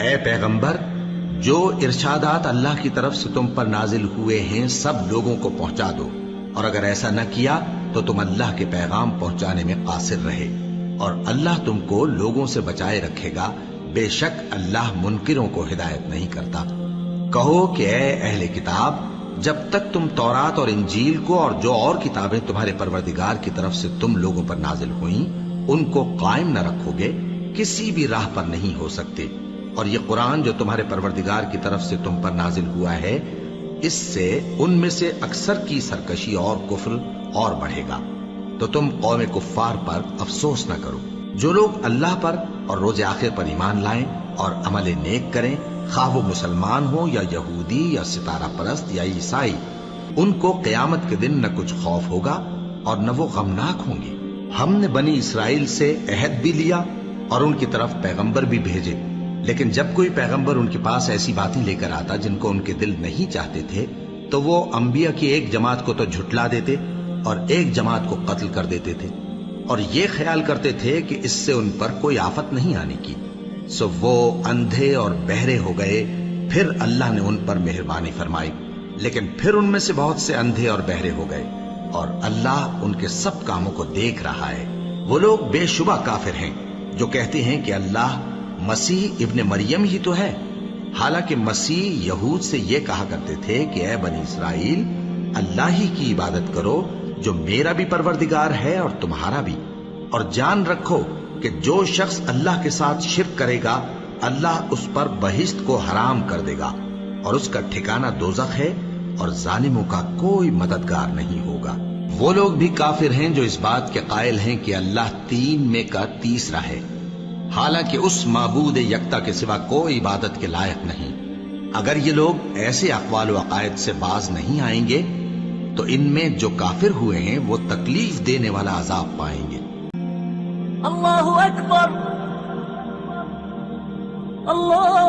اے پیغمبر، جو ارشادات اللہ کی طرف سے تم پر نازل ہوئے ہیں سب لوگوں کو پہنچا دو، اور اگر ایسا نہ کیا تو تم اللہ کے پیغام پہنچانے میں قاصر رہے، اور اللہ تم کو لوگوں سے بچائے رکھے گا، بے شک اللہ منکروں کو ہدایت نہیں کرتا۔ کہو کہ اے اہل کتاب، جب تک تم تورات اور انجیل کو اور جو اور کتابیں تمہارے پروردگار کی طرف سے تم لوگوں پر نازل ہوئیں ان کو قائم نہ رکھو گے، کسی بھی راہ پر نہیں ہو سکتے، اور یہ قرآن جو تمہارے پروردگار کی طرف سے تم پر نازل ہوا ہے، اس سے ان میں سے اکثر کی سرکشی اور کفر اور بڑھے گا، تو تم قوم کفار پر افسوس نہ کرو۔ جو لوگ اللہ پر اور روز آخر پر ایمان لائیں اور عمل نیک کریں، خواہ وہ مسلمان ہو یا یہودی یا ستارہ پرست یا عیسائی، ان کو قیامت کے دن نہ کچھ خوف ہوگا اور نہ وہ غمناک ہوں گے۔ ہم نے بنی اسرائیل سے عہد بھی لیا اور ان کی طرف پیغمبر بھی بھیجے، لیکن جب کوئی پیغمبر ان کے پاس ایسی باتیں لے کر آتا جن کو ان کے دل نہیں چاہتے تھے تو وہ انبیاء کی ایک جماعت کو تو جھٹلا دیتے اور ایک جماعت کو قتل کر دیتے تھے، اور یہ خیال کرتے تھے کہ اس سے ان پر کوئی آفت نہیں آنے کی، سو وہ اندھے اور بہرے ہو گئے۔ پھر اللہ نے ان پر مہربانی فرمائی، لیکن پھر ان میں سے بہت سے اندھے اور بہرے ہو گئے، اور اللہ ان کے سب کاموں کو دیکھ رہا ہے۔ وہ لوگ بے شبہ کافر ہیں جو کہتے ہیں کہ اللہ مسیح ابن مریم ہی تو ہے، حالانکہ مسیح یہود سے یہ کہا کرتے تھے کہ اے بنی اسرائیل، اللہ ہی کی عبادت کرو جو میرا بھی پروردگار ہے اور تمہارا بھی، اور جان رکھو کہ جو شخص اللہ کے ساتھ شرک کرے گا اللہ اس پر بہشت کو حرام کر دے گا، اور اس کا ٹھکانہ دوزخ ہے، اور ظالموں کا کوئی مددگار نہیں ہوگا۔ وہ لوگ بھی کافر ہیں جو اس بات کے قائل ہیں کہ اللہ تین میں کا تیسرا ہے، حالانکہ اس معبود یکتا کے سوا کوئی عبادت کے لائق نہیں۔ اگر یہ لوگ ایسے اقوال و عقائد سے باز نہیں آئیں گے تو ان میں جو کافر ہوئے ہیں وہ تکلیف دینے والا عذاب پائیں گے۔ اللہ اکبر، اللہ